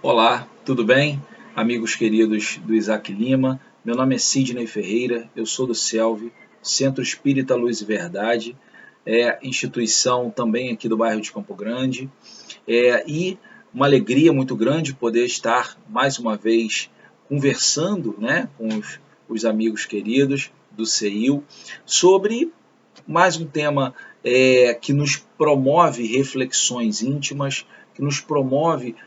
Olá, tudo bem? Amigos queridos do Isaac Lima, meu nome é Sidney Ferreira, eu sou do CELV, Centro Espírita Luz e Verdade, instituição também aqui do bairro de Campo Grande, e uma alegria muito grande poder estar mais uma vez conversando, né, com os amigos queridos do CEIU sobre mais um tema que nos promove reflexões íntimas, que nos promove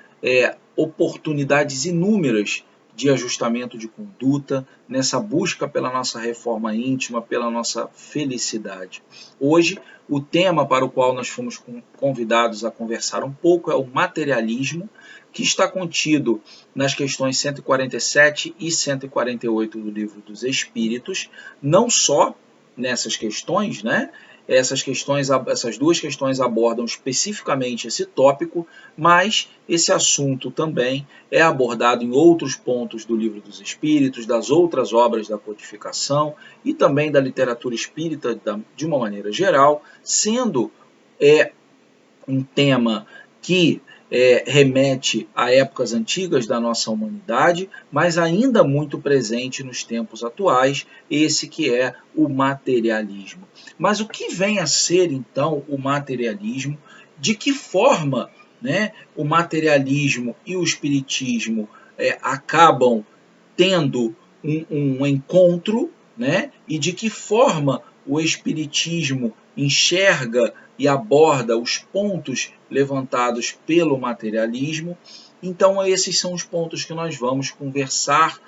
oportunidades inúmeras de ajustamento de conduta, nessa busca pela nossa reforma íntima, pela nossa felicidade. Hoje, o tema para o qual nós fomos convidados a conversar um pouco é o materialismo, que está contido nas questões 147 e 148 do Livro dos Espíritos, não só nessas questões, né? Essas duas questões abordam especificamente esse tópico, mas esse assunto também é abordado em outros pontos do Livro dos Espíritos, das outras obras da codificação e também da literatura espírita de uma maneira geral, sendo um tema que remete a épocas antigas da nossa humanidade, mas ainda muito presente nos tempos atuais, esse que é o materialismo. Mas o que vem a ser, então, o materialismo? De que forma, né, o materialismo e o espiritismo acabam tendo um encontro, né, e de que forma o espiritismo enxerga e aborda os pontos levantados pelo materialismo. Então, esses são os pontos que nós vamos conversar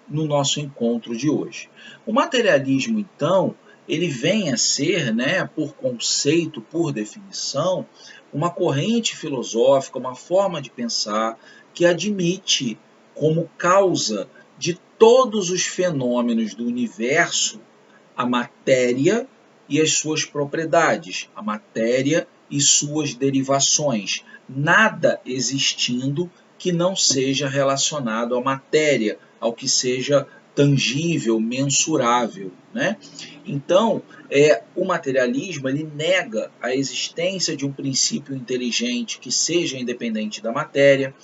no nosso encontro de hoje. O materialismo, então, ele vem a ser, né, por conceito, por definição, uma corrente filosófica, uma forma de pensar que admite como causa de todos os fenômenos do universo a matéria e as suas propriedades, a matéria e suas derivações, nada existindo que não seja relacionado à matéria, ao que seja tangível, mensurável, né? Então, o materialismo ele nega a existência de um princípio inteligente que seja independente da matéria,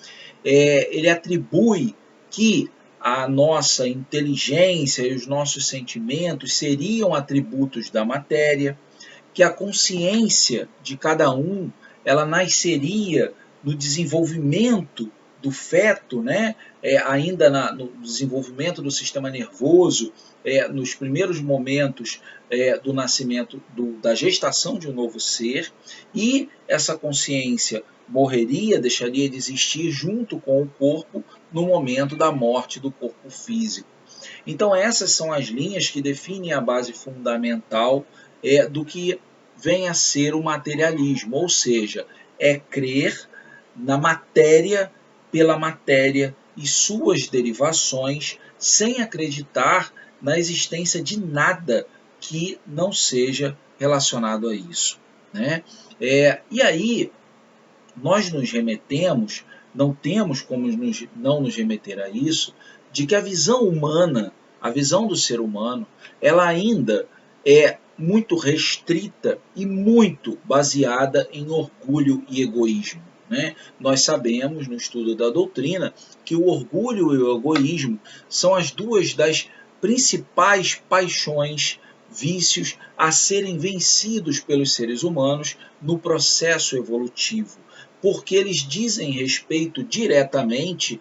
ele atribui que a nossa inteligência e os nossos sentimentos seriam atributos da matéria, que a consciência de cada um ela nasceria no desenvolvimento do feto, né? Ainda no desenvolvimento do sistema nervoso, nos primeiros momentos do nascimento, da gestação de um novo ser, e essa consciência morreria, deixaria de existir junto com o corpo no momento da morte do corpo físico. Então essas são as linhas que definem a base fundamental do que vem a ser o materialismo, ou seja, é crer na matéria pela matéria e suas derivações, sem acreditar na existência de nada que não seja relacionado a isso, né? E aí nós nos remetemos, não temos como não nos remeter a isso, de que a visão humana, a visão do ser humano, ela ainda é muito restrita e muito baseada em orgulho e egoísmo, né? Nós sabemos, no estudo da doutrina, que o orgulho e o egoísmo são as duas das principais paixões, vícios a serem vencidos pelos seres humanos no processo evolutivo, porque eles dizem respeito diretamente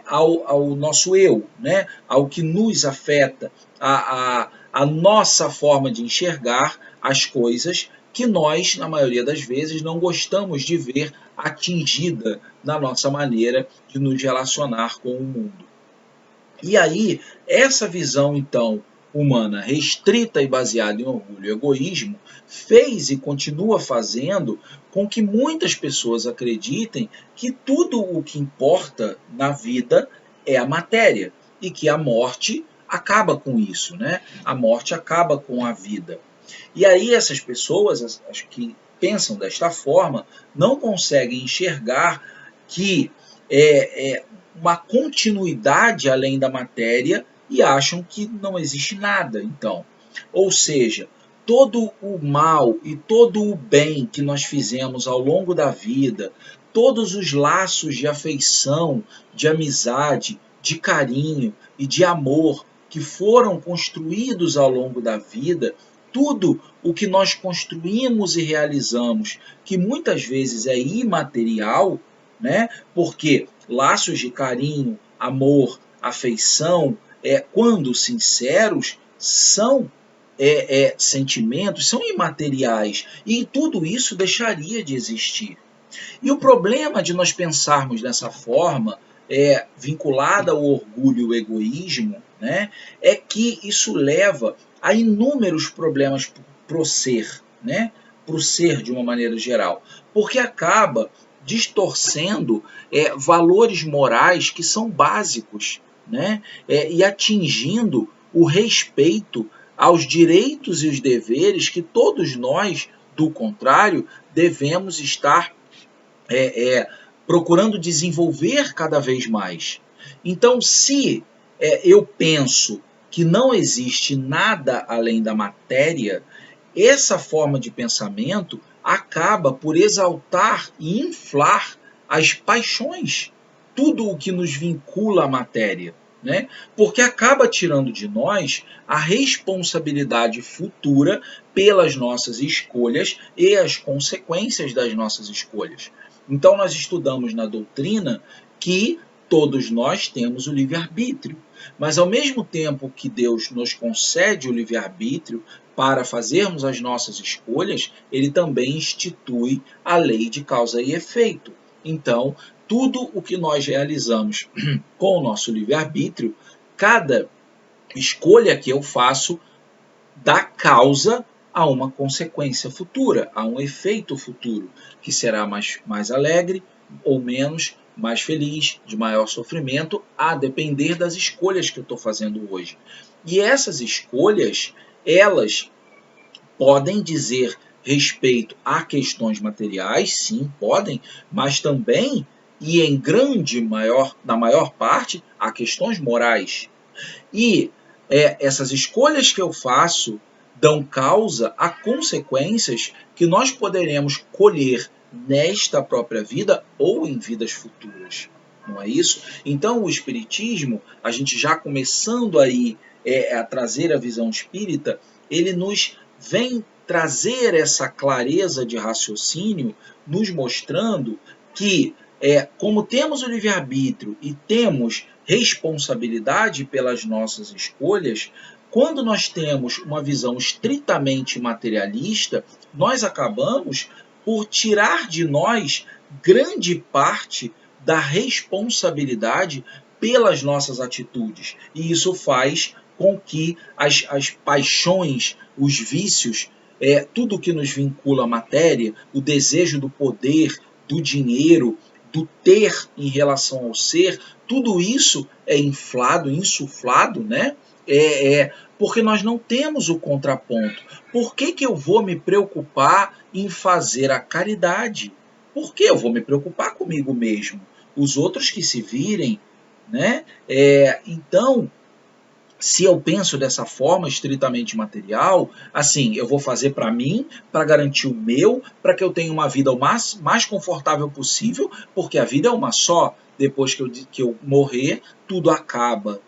ao nosso eu, né? Ao que nos afeta, a nossa forma de enxergar as coisas que nós, na maioria das vezes, não gostamos de ver atingida na nossa maneira de nos relacionar com o mundo. E aí, essa visão, então, humana restrita e baseada em orgulho e egoísmo fez e continua fazendo com que muitas pessoas acreditem que tudo o que importa na vida é a matéria e que a morte acaba com isso, né? A morte acaba com a vida. E aí essas pessoas, as que pensam desta forma, não conseguem enxergar que uma continuidade além da matéria e acham que não existe nada, então. Ou seja, todo o mal e todo o bem que nós fizemos ao longo da vida, todos os laços de afeição, de amizade, de carinho e de amor que foram construídos ao longo da vida, tudo o que nós construímos e realizamos, que muitas vezes é imaterial, né? Porque laços de carinho, amor, afeição, quando sinceros, são sentimentos, são imateriais, e tudo isso deixaria de existir. E o problema de nós pensarmos dessa forma, vinculada ao orgulho e ao egoísmo, né, é que isso leva a inúmeros problemas para o ser, né, para o ser de uma maneira geral, porque acaba distorcendo valores morais que são básicos, né, e atingindo o respeito aos direitos e os deveres que todos nós, do contrário, devemos estar procurando desenvolver cada vez mais. Então, se eu penso que não existe nada além da matéria, essa forma de pensamento acaba por exaltar e inflar as paixões, tudo o que nos vincula à matéria, né? Porque acaba tirando de nós a responsabilidade futura pelas nossas escolhas e as consequências das nossas escolhas. Então, nós estudamos na doutrina que todos nós temos o livre-arbítrio, mas ao mesmo tempo que Deus nos concede o livre-arbítrio para fazermos as nossas escolhas, ele também institui a lei de causa e efeito. Então, tudo o que nós realizamos com o nosso livre-arbítrio, cada escolha que eu faço dá causa a uma consequência futura, a um efeito futuro, que será mais alegre ou menos, mais feliz, de maior sofrimento, a depender das escolhas que eu estou fazendo hoje. E essas escolhas, elas podem dizer respeito a questões materiais, sim, podem, mas também, e em na maior parte, a questões morais. E essas escolhas que eu faço dão causa a consequências que nós poderemos colher nesta própria vida ou em vidas futuras. Não é isso? Então, o Espiritismo, a gente já começando aí a trazer a visão espírita, ele nos vem trazer essa clareza de raciocínio, nos mostrando que, como temos o livre-arbítrio e temos responsabilidade pelas nossas escolhas, quando nós temos uma visão estritamente materialista, nós acabamos por tirar de nós grande parte da responsabilidade pelas nossas atitudes. E isso faz com que as paixões, os vícios, tudo que nos vincula à matéria, o desejo do poder, do dinheiro, do ter em relação ao ser, tudo isso é inflado, insuflado, né? Porque nós não temos o contraponto. Por que eu vou me preocupar em fazer a caridade? Por que eu vou me preocupar comigo mesmo? Os outros que se virem, né? Então, se eu penso dessa forma estritamente material, assim, eu vou fazer para mim, para garantir o meu, para que eu tenha uma vida o mais confortável possível, porque a vida é uma só. Depois que eu morrer, tudo acaba.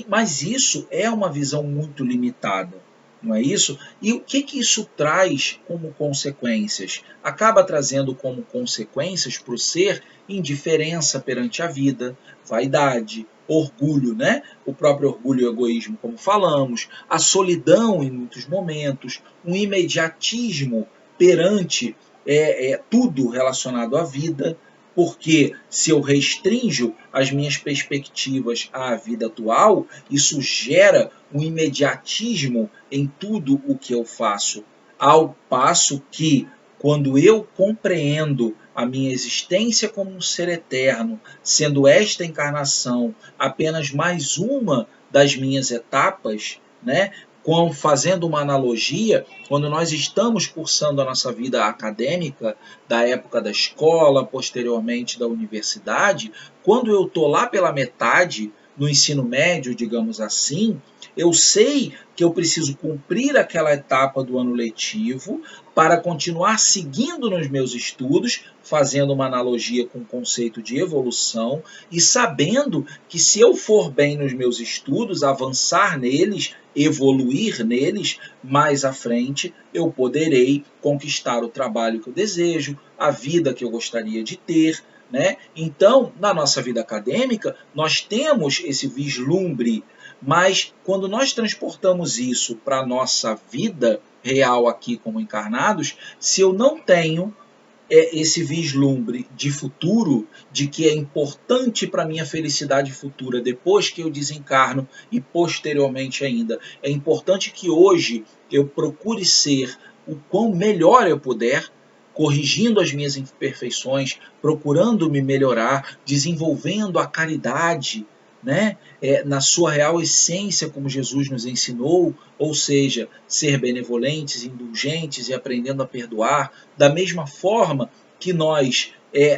Mas isso é uma visão muito limitada, não é isso? E o que isso traz como consequências? Acaba trazendo como consequências para o ser indiferença perante a vida, vaidade, orgulho, né? O próprio orgulho e o egoísmo, como falamos, a solidão em muitos momentos, um imediatismo perante tudo relacionado à vida, porque se eu restringo as minhas perspectivas à vida atual, isso gera um imediatismo em tudo o que eu faço, ao passo que, quando eu compreendo a minha existência como um ser eterno, sendo esta encarnação apenas mais uma das minhas etapas, né? Fazendo uma analogia, quando nós estamos cursando a nossa vida acadêmica, da época da escola, posteriormente da universidade, quando eu estou lá pela metade no ensino médio, digamos assim, eu sei que eu preciso cumprir aquela etapa do ano letivo para continuar seguindo nos meus estudos, fazendo uma analogia com o conceito de evolução e sabendo que se eu for bem nos meus estudos, avançar neles, evoluir neles, mais à frente eu poderei conquistar o trabalho que eu desejo, a vida que eu gostaria de ter, né? Então, na nossa vida acadêmica, nós temos esse vislumbre, mas quando nós transportamos isso para a nossa vida real aqui como encarnados, se eu não tenho esse vislumbre de futuro, de que é importante para a minha felicidade futura, depois que eu desencarno e posteriormente ainda, é importante que hoje eu procure ser o quão melhor eu puder, corrigindo as minhas imperfeições, procurando me melhorar, desenvolvendo a caridade, né? Na sua real essência, como Jesus nos ensinou, ou seja, ser benevolentes, indulgentes e aprendendo a perdoar, da mesma forma que nós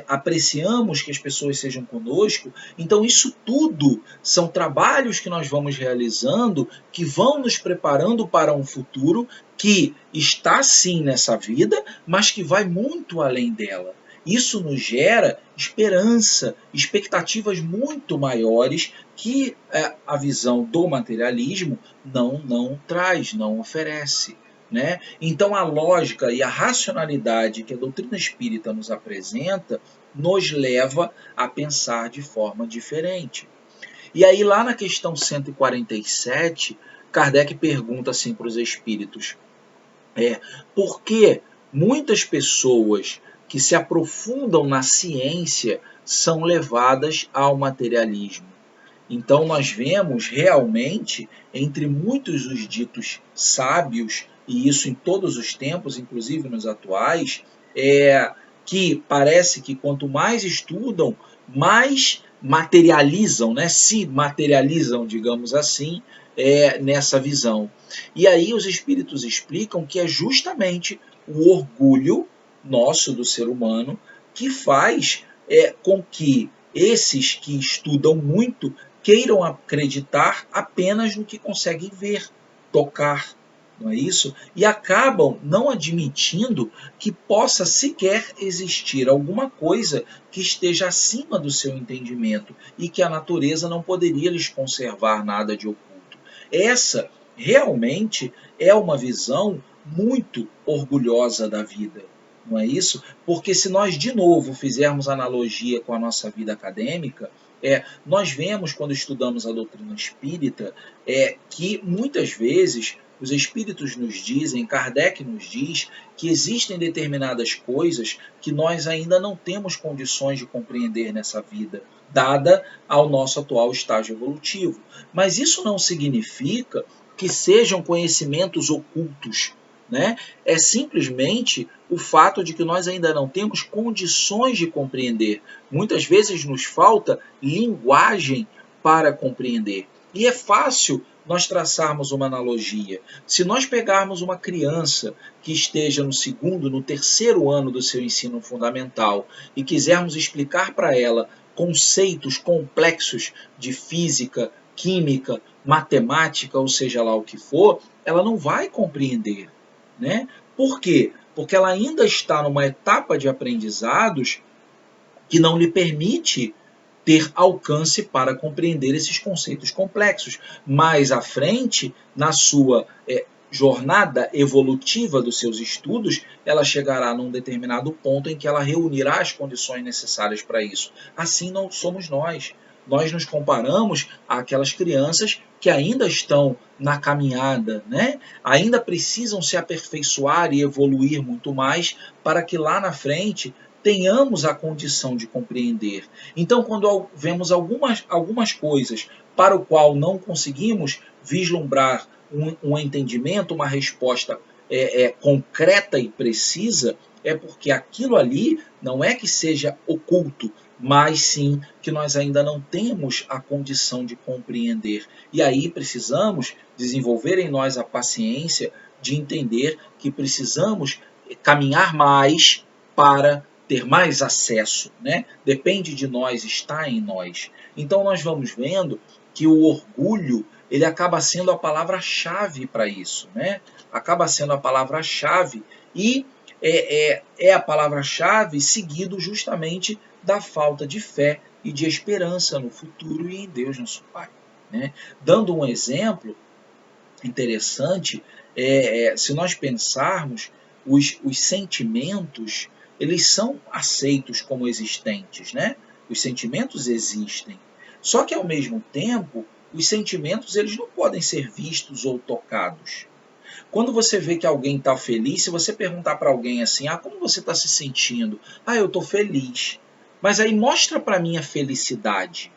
apreciamos que as pessoas sejam conosco. Então, isso tudo são trabalhos que nós vamos realizando que vão nos preparando para um futuro que está sim nessa vida, mas que vai muito além dela. Isso nos gera esperança, expectativas muito maiores que a visão do materialismo não traz, não oferece. Né? Então a lógica e a racionalidade que a doutrina espírita nos apresenta nos leva a pensar de forma diferente. E aí lá na questão 147, Kardec pergunta assim para os espíritos, por que muitas pessoas que se aprofundam na ciência são levadas ao materialismo? Então nós vemos realmente, entre muitos os ditos sábios, e isso em todos os tempos, inclusive nos atuais, que parece que quanto mais estudam, mais materializam, né? Se materializam, digamos assim, nessa visão. E aí os espíritos explicam que é justamente o orgulho nosso do ser humano que faz com que esses que estudam muito queiram acreditar apenas no que conseguem ver, tocar, não é isso? E acabam não admitindo que possa sequer existir alguma coisa que esteja acima do seu entendimento e que a natureza não poderia lhes conservar nada de oculto. Essa realmente é uma visão muito orgulhosa da vida, não é isso? Porque se nós de novo fizermos analogia com a nossa vida acadêmica, nós vemos quando estudamos a doutrina espírita que muitas vezes os espíritos nos dizem, Kardec nos diz, que existem determinadas coisas que nós ainda não temos condições de compreender nessa vida, dada ao nosso atual estágio evolutivo. Mas isso não significa que sejam conhecimentos ocultos, né? É simplesmente o fato de que nós ainda não temos condições de compreender. Muitas vezes nos falta linguagem para compreender. E é fácil nós traçarmos uma analogia. Se nós pegarmos uma criança que esteja no segundo, no terceiro ano do seu ensino fundamental e quisermos explicar para ela conceitos complexos de física, química, matemática, ou seja lá o que for, ela não vai compreender. Né? Por quê? Porque ela ainda está numa etapa de aprendizados que não lhe permite ter alcance para compreender esses conceitos complexos. Mais à frente, na sua jornada evolutiva dos seus estudos, ela chegará num determinado ponto em que ela reunirá as condições necessárias para isso. Assim não somos nós. Nós nos comparamos àquelas crianças que ainda estão na caminhada, né? Ainda precisam se aperfeiçoar e evoluir muito mais para que lá na frente tenhamos a condição de compreender. Então, quando vemos algumas coisas para o qual não conseguimos vislumbrar um entendimento, uma resposta concreta e precisa, é porque aquilo ali não é que seja oculto, mas sim que nós ainda não temos a condição de compreender. E aí precisamos desenvolver em nós a paciência de entender que precisamos caminhar mais para ter mais acesso, né? Depende de nós, está em nós. Então nós vamos vendo que o orgulho ele acaba sendo a palavra-chave para isso, né? Acaba sendo a palavra-chave e é a palavra-chave seguido justamente da falta de fé e de esperança no futuro e em Deus, nosso Pai, né? Dando um exemplo interessante, se nós pensarmos, os sentimentos, eles são aceitos como existentes, né? Os sentimentos existem. Só que, ao mesmo tempo, os sentimentos eles não podem ser vistos ou tocados. Quando você vê que alguém está feliz, se você perguntar para alguém assim, como você está se sentindo? Eu estou feliz. Mas aí mostra para mim a felicidade.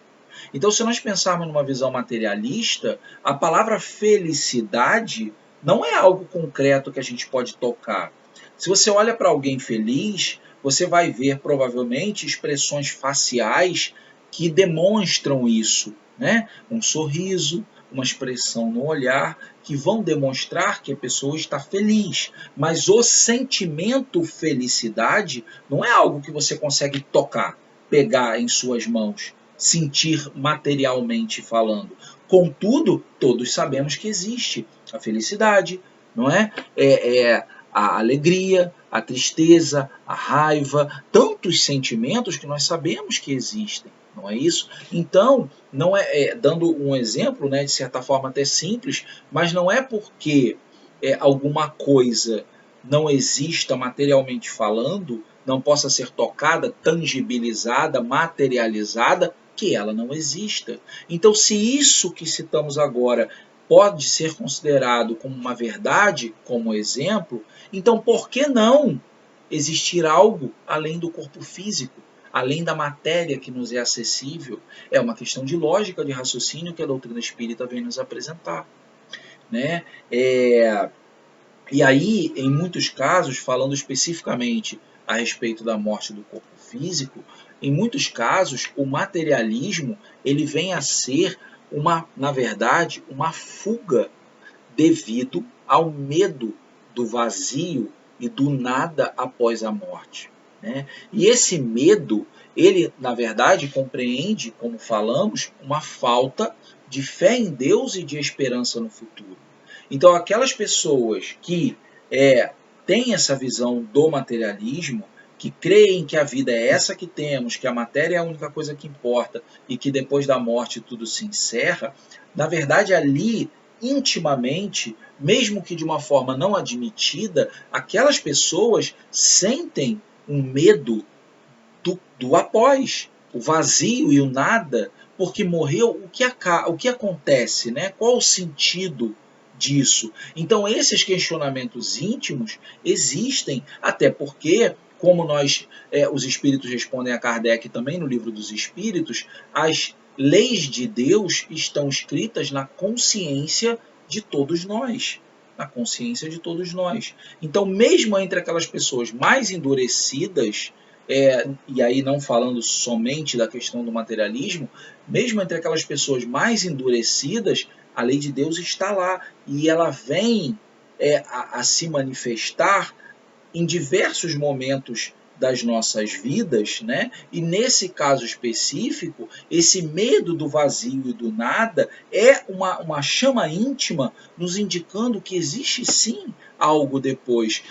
Então, se nós pensarmos numa visão materialista, a palavra felicidade não é algo concreto que a gente pode tocar. Se você olha para alguém feliz, você vai ver provavelmente expressões faciais que demonstram isso, né? Um sorriso, uma expressão no olhar, que vão demonstrar que a pessoa está feliz. Mas o sentimento felicidade não é algo que você consegue tocar, pegar em suas mãos, sentir materialmente falando. Contudo, todos sabemos que existe a felicidade, não é? A alegria, a tristeza, a raiva, tantos sentimentos que nós sabemos que existem, não é isso? Então, não dando um exemplo, né, de certa forma até simples, mas não é porque alguma coisa não exista materialmente falando, não possa ser tocada, tangibilizada, materializada, que ela não exista. Então, se isso que citamos agora pode ser considerado como uma verdade, como exemplo, então por que não existir algo além do corpo físico, além da matéria que nos é acessível? É uma questão de lógica, de raciocínio que a doutrina espírita vem nos apresentar, né? E aí, em muitos casos, falando especificamente a respeito da morte do corpo físico, em muitos casos o materialismo ele vem a ser na verdade, uma fuga devido ao medo do vazio e do nada após a morte, né? E esse medo, ele na verdade compreende, como falamos, uma falta de fé em Deus e de esperança no futuro. Então, aquelas pessoas que têm essa visão do materialismo, que creem que a vida é essa que temos, que a matéria é a única coisa que importa e que depois da morte tudo se encerra, na verdade ali, intimamente, mesmo que de uma forma não admitida, aquelas pessoas sentem um medo do após, o vazio e o nada, porque morreu, o que acontece, né? Qual o sentido disso? Então, esses questionamentos íntimos existem, até porque, como os espíritos respondem a Kardec também no Livro dos Espíritos, as leis de Deus estão escritas na consciência de todos nós. Na consciência de todos nós. Então, mesmo entre aquelas pessoas mais endurecidas, e aí não falando somente da questão do materialismo, mesmo entre aquelas pessoas mais endurecidas, a lei de Deus está lá e ela vem a se manifestar em diversos momentos das nossas vidas, né? E nesse caso específico, esse medo do vazio e do nada é uma chama íntima nos indicando que existe sim algo depois,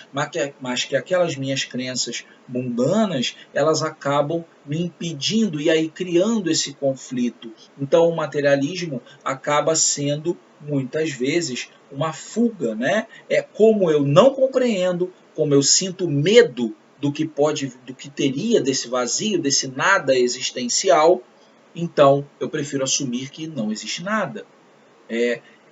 mas que aquelas minhas crenças mundanas, elas acabam me impedindo e aí criando esse conflito. Então o materialismo acaba sendo muitas vezes uma fuga, né? Como eu não compreendo, como eu sinto medo do que teria desse vazio, desse nada existencial, então eu prefiro assumir que não existe nada.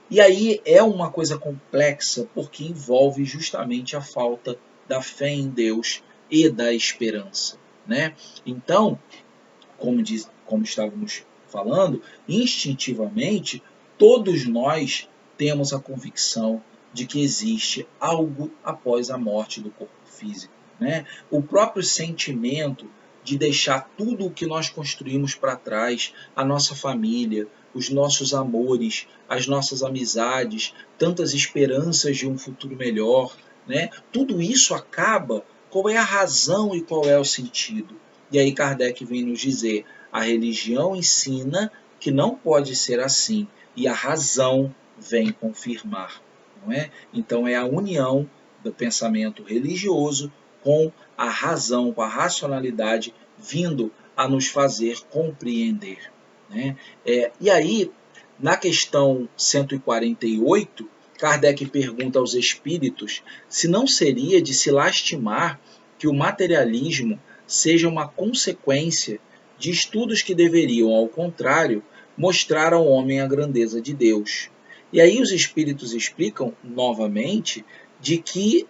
E aí é uma coisa complexa, porque envolve justamente a falta da fé em Deus e da esperança, né? Então, como estávamos falando, instintivamente, todos nós temos a convicção de que existe algo após a morte do corpo físico, né? O próprio sentimento de deixar tudo o que nós construímos para trás, a nossa família, os nossos amores, as nossas amizades, tantas esperanças de um futuro melhor, né? Tudo isso acaba. Qual é a razão e qual é o sentido? E aí Kardec vem nos dizer: a religião ensina que não pode ser assim, e a razão vem confirmar, não é? Então é a união do pensamento religioso com a razão, com a racionalidade, vindo a nos fazer compreender, né? E aí, na questão 148, Kardec pergunta aos espíritos se não seria de se lastimar que o materialismo seja uma consequência de estudos que deveriam, ao contrário, mostrar ao homem a grandeza de Deus. E aí os espíritos explicam novamente de que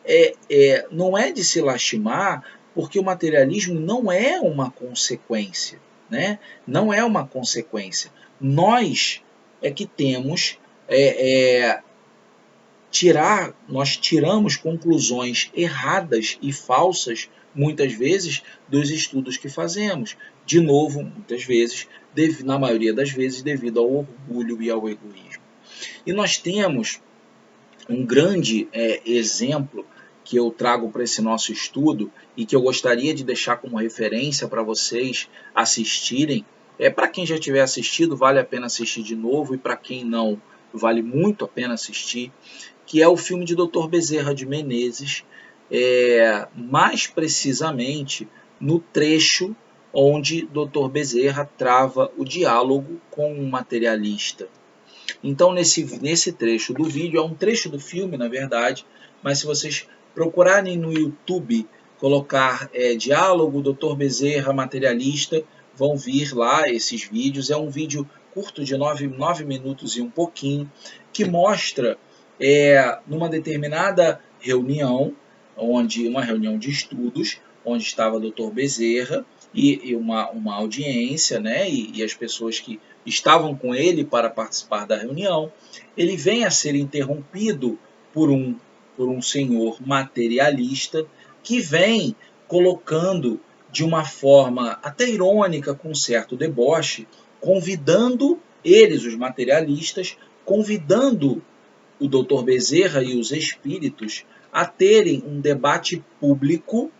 não é de se lastimar, porque o materialismo não é uma consequência, né? Não é uma consequência. Nós é que temos nós tiramos conclusões erradas e falsas, muitas vezes, dos estudos que fazemos. De novo, muitas vezes, na maioria das vezes, devido ao orgulho e ao egoísmo. E nós temos um grande exemplo que eu trago para esse nosso estudo e que eu gostaria de deixar como referência para vocês assistirem. Para quem já tiver assistido, vale a pena assistir de novo, e para quem não, vale muito a pena assistir, que é o filme de Dr. Bezerra de Menezes, mais precisamente no trecho onde Dr. Bezerra trava o diálogo com um materialista. Então, nesse trecho do vídeo, é um trecho do filme, na verdade, mas se vocês procurarem no YouTube, colocar diálogo Dr. Bezerra materialista, vão vir lá esses vídeos. É um vídeo curto de 9 minutos e um pouquinho, que mostra numa determinada reunião, uma reunião de estudos, onde estava o Dr. Bezerra e uma audiência, né, e as pessoas que estavam com ele para participar da reunião. Ele vem a ser interrompido por um senhor materialista que vem colocando de uma forma até irônica, com certo deboche, convidando eles, os materialistas, convidando o Dr. Bezerra e os espíritos a terem um debate público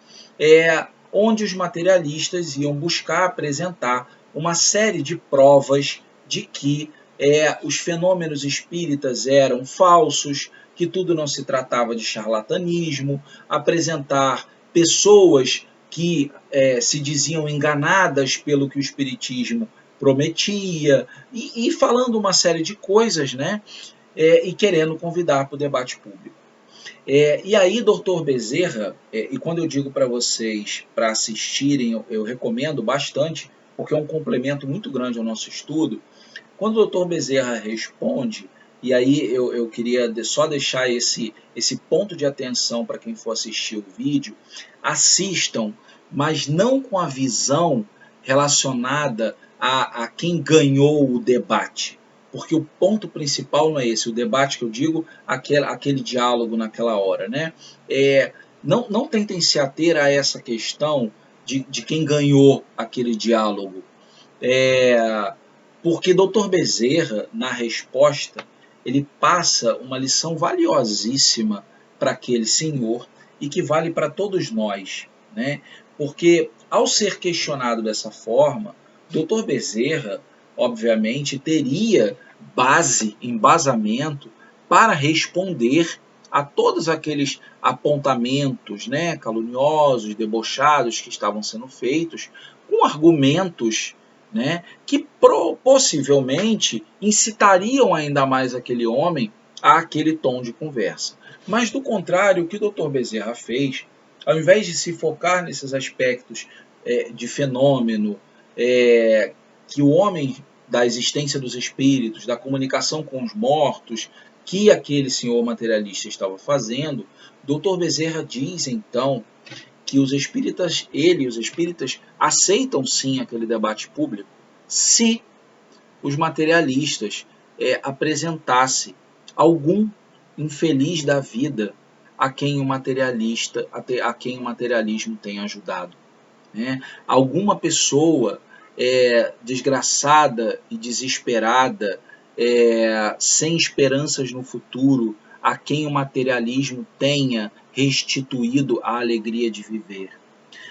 onde os materialistas iam buscar apresentar uma série de provas de que os fenômenos espíritas eram falsos, que tudo não se tratava de charlatanismo, apresentar pessoas que se diziam enganadas pelo que o espiritismo prometia, e falando uma série de coisas, né? E querendo convidar para o debate público. E aí, Dr. Bezerra, e quando eu digo para vocês para assistirem, eu recomendo bastante, porque é um complemento muito grande ao nosso estudo. Quando o Dr. Bezerra responde, e aí eu queria só deixar esse ponto de atenção para quem for assistir o vídeo, assistam, mas não com a visão relacionada a quem ganhou o debate. Porque o ponto principal não é esse, o debate que eu digo, aquele diálogo naquela hora, né? Não tentem se ater a essa questão de quem ganhou aquele diálogo. Porque Dr. Bezerra, na resposta, ele passa uma lição valiosíssima para aquele senhor e que vale para todos nós, né? Porque, ao ser questionado dessa forma, Dr. Bezerra, obviamente, teria embasamento para responder a todos aqueles apontamentos, né, caluniosos, debochados que estavam sendo feitos, com argumentos, né, que possivelmente incitariam ainda mais aquele homem a aquele tom de conversa. Mas, do contrário, o que o Dr. Bezerra fez, ao invés de se focar nesses aspectos de fenômeno, que o homem, da existência dos espíritos, da comunicação com os mortos, que aquele senhor materialista estava fazendo, Dr. Bezerra diz, então, que os espíritas aceitam sim aquele debate público se os materialistas apresentassem algum infeliz da vida a quem o materialismo tem ajudado, né? Alguma pessoa desgraçada e desesperada, sem esperanças no futuro, a quem o materialismo tenha restituído a alegria de viver.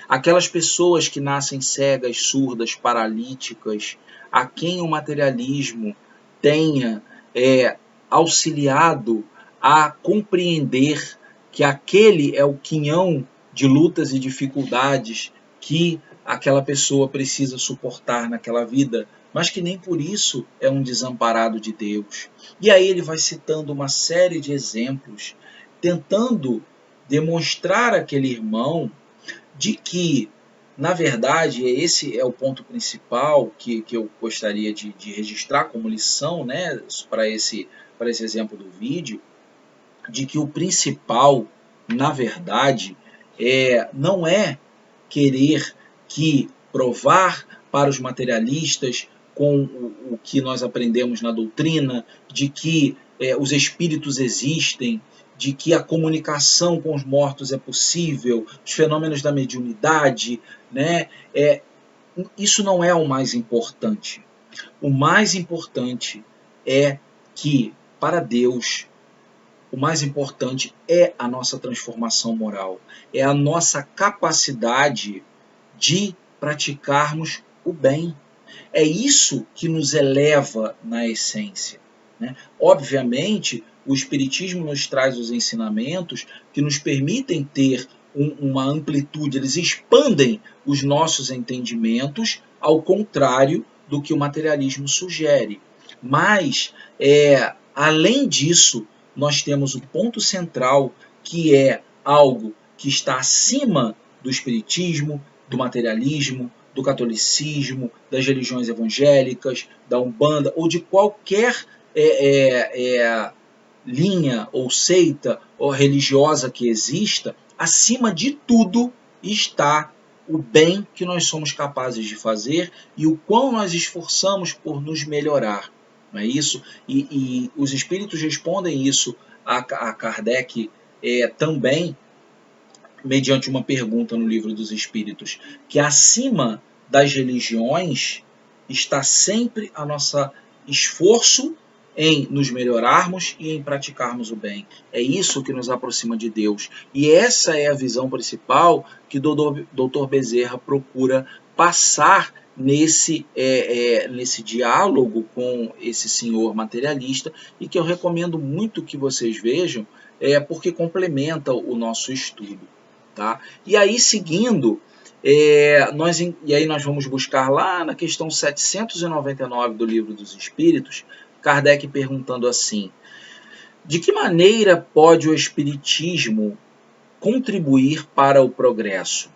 aquelas pessoas que nascem cegas, surdas, paralíticas, a quem o materialismo tenha auxiliado a compreender que aquele é o quinhão de lutas e dificuldades que aquela pessoa precisa suportar naquela vida, mas que nem por isso é um desamparado de Deus. E aí ele vai citando uma série de exemplos, tentando demonstrar àquele irmão de que, na verdade, esse é o ponto principal que eu gostaria de registrar como lição, né, para esse exemplo do vídeo, de que o principal, na verdade, não é querer que provar para os materialistas com o que nós aprendemos na doutrina, de que os espíritos existem, de que a comunicação com os mortos é possível, os fenômenos da mediunidade, né? Isso não é o mais importante. O mais importante é que, para Deus, o mais importante é a nossa transformação moral, é a nossa capacidade de praticarmos o bem. É isso que nos eleva na essência, né? Obviamente, o Espiritismo nos traz os ensinamentos que nos permitem ter uma amplitude, eles expandem os nossos entendimentos, ao contrário do que o materialismo sugere. Mas, além disso, nós temos o ponto central, que é algo que está acima do espiritismo, do materialismo, do catolicismo, das religiões evangélicas, da Umbanda, ou de qualquer linha ou seita ou religiosa que exista. Acima de tudo está o bem que nós somos capazes de fazer e o quão nós esforçamos por nos melhorar. Não é isso? E os espíritos respondem isso a Kardec também, mediante uma pergunta no Livro dos Espíritos, que acima das religiões está sempre a nosso esforço em nos melhorarmos e em praticarmos o bem. É isso que nos aproxima de Deus. E essa é a visão principal que Dr. Bezerra procura passar nesse diálogo com esse senhor materialista, e que eu recomendo muito que vocês vejam, porque complementa o nosso estudo. Tá? E aí, seguindo, nós vamos buscar lá na questão 799 do Livro dos Espíritos, Kardec perguntando assim: de que maneira pode o Espiritismo contribuir para o progresso?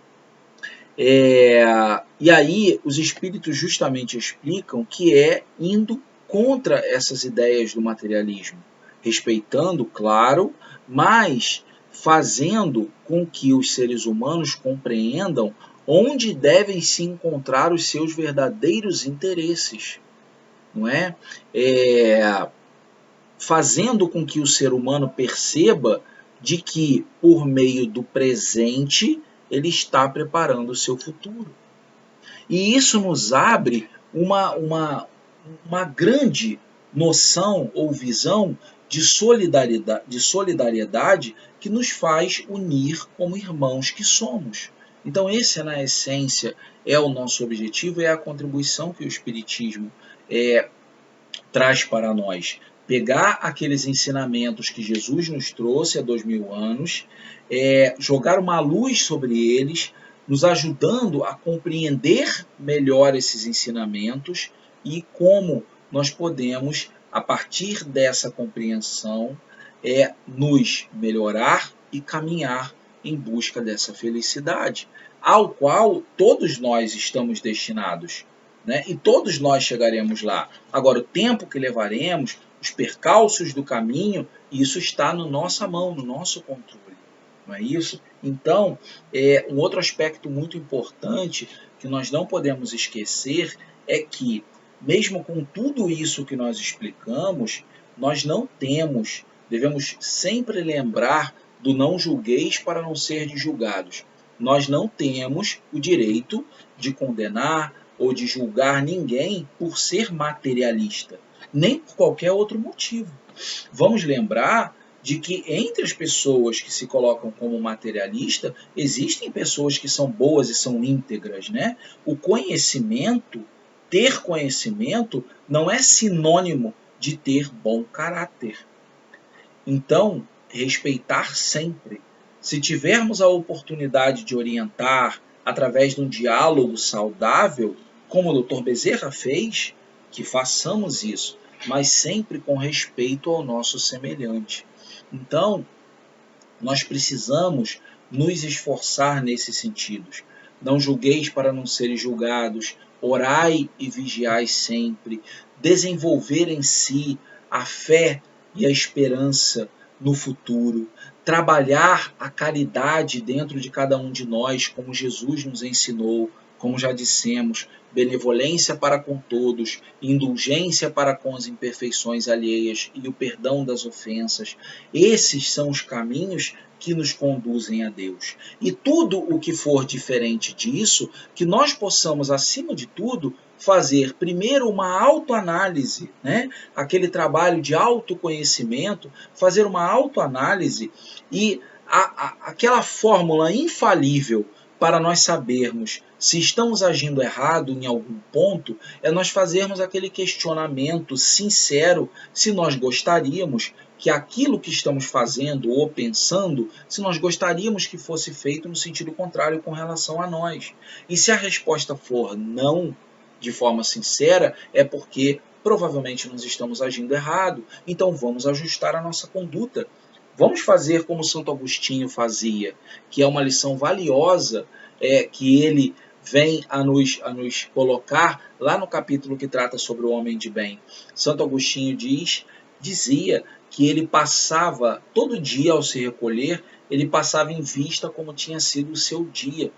E aí os Espíritos justamente explicam que é indo contra essas ideias do materialismo, respeitando, claro, mas fazendo com que os seres humanos compreendam onde devem se encontrar os seus verdadeiros interesses, não é? Fazendo com que o ser humano perceba de que, por meio do presente, ele está preparando o seu futuro. E isso nos abre uma grande noção ou visão de solidariedade que nos faz unir como irmãos que somos. Então esse, na essência, é o nosso objetivo, é a contribuição que o Espiritismo traz para nós. Pegar aqueles ensinamentos que Jesus nos trouxe há 2000 anos, jogar uma luz sobre eles, nos ajudando a compreender melhor esses ensinamentos e como nós podemos, a partir dessa compreensão, nos melhorar e caminhar em busca dessa felicidade, ao qual todos nós estamos destinados, né? E todos nós chegaremos lá. Agora, o tempo que levaremos, os percalços do caminho, isso está na nossa mão, no nosso controle. Não é isso? Então, um outro aspecto muito importante que nós não podemos esquecer é que, mesmo com tudo isso que nós explicamos, nós não devemos sempre lembrar do não julgueis para não ser julgados. Nós não temos o direito de condenar ou de julgar ninguém por ser materialista, nem por qualquer outro motivo. Vamos lembrar de que entre as pessoas que se colocam como materialista, existem pessoas que são boas e são íntegras, né? O conhecimento, ter conhecimento, não é sinônimo de ter bom caráter. Então, respeitar sempre. Se tivermos a oportunidade de orientar através de um diálogo saudável, como o Dr. Bezerra fez, que façamos isso, mas sempre com respeito ao nosso semelhante. Então, nós precisamos nos esforçar nesses sentidos. Não julgueis para não seres julgados, orai e vigiai sempre, desenvolver em si a fé e a esperança no futuro, trabalhar a caridade dentro de cada um de nós, como Jesus nos ensinou, como já dissemos, benevolência para com todos, indulgência para com as imperfeições alheias e o perdão das ofensas. Esses são os caminhos que nos conduzem a Deus. E tudo o que for diferente disso, que nós possamos, acima de tudo, fazer primeiro uma autoanálise, né? Aquele trabalho de autoconhecimento, fazer uma autoanálise e aquela fórmula infalível para nós sabermos se estamos agindo errado em algum ponto, é nós fazermos aquele questionamento sincero se nós gostaríamos que aquilo que estamos fazendo ou pensando, se nós gostaríamos que fosse feito no sentido contrário com relação a nós. E se a resposta for não, de forma sincera, é porque provavelmente nós estamos agindo errado, então vamos ajustar a nossa conduta. Vamos fazer como Santo Agostinho fazia, que é uma lição valiosa, que ele vem a nos colocar lá no capítulo que trata sobre o homem de bem. Santo Agostinho dizia que ele passava, todo dia ao se recolher, ele passava em vista como tinha sido o seu dia.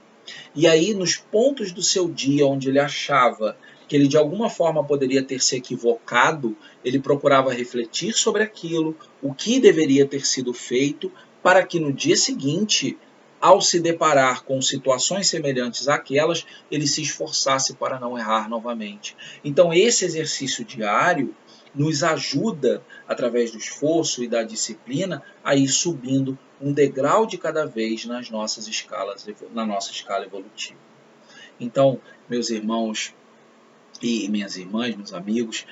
E aí, nos pontos do seu dia onde ele achava que ele de alguma forma poderia ter se equivocado, ele procurava refletir sobre aquilo, o que deveria ter sido feito, para que no dia seguinte, ao se deparar com situações semelhantes àquelas, ele se esforçasse para não errar novamente. Então, esse exercício diário nos ajuda, através do esforço e da disciplina, a ir subindo um degrau de cada vez na nossa escala evolutiva. Então, meus irmãos e minhas irmãs, meus amigos,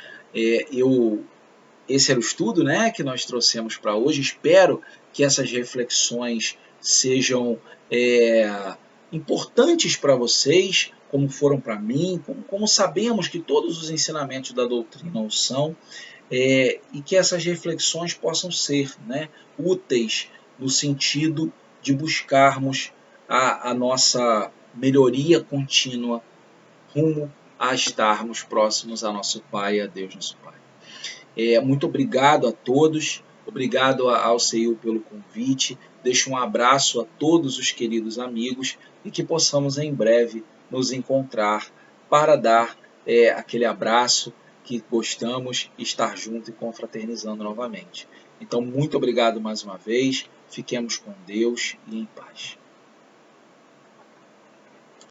esse era o estudo, né, que nós trouxemos para hoje. Espero que essas reflexões sejam importantes para vocês, como foram para mim, como sabemos que todos os ensinamentos da doutrina o são, e que essas reflexões possam ser, né, úteis no sentido de buscarmos a nossa melhoria contínua rumo a estarmos próximos a nosso Pai, a Deus nosso Pai. Muito obrigado a todos, obrigado ao CEIU pelo convite, deixo um abraço a todos os queridos amigos e que possamos em breve nos encontrar para dar aquele abraço que gostamos, estar junto e confraternizando novamente. Então, muito obrigado mais uma vez, fiquemos com Deus e em paz.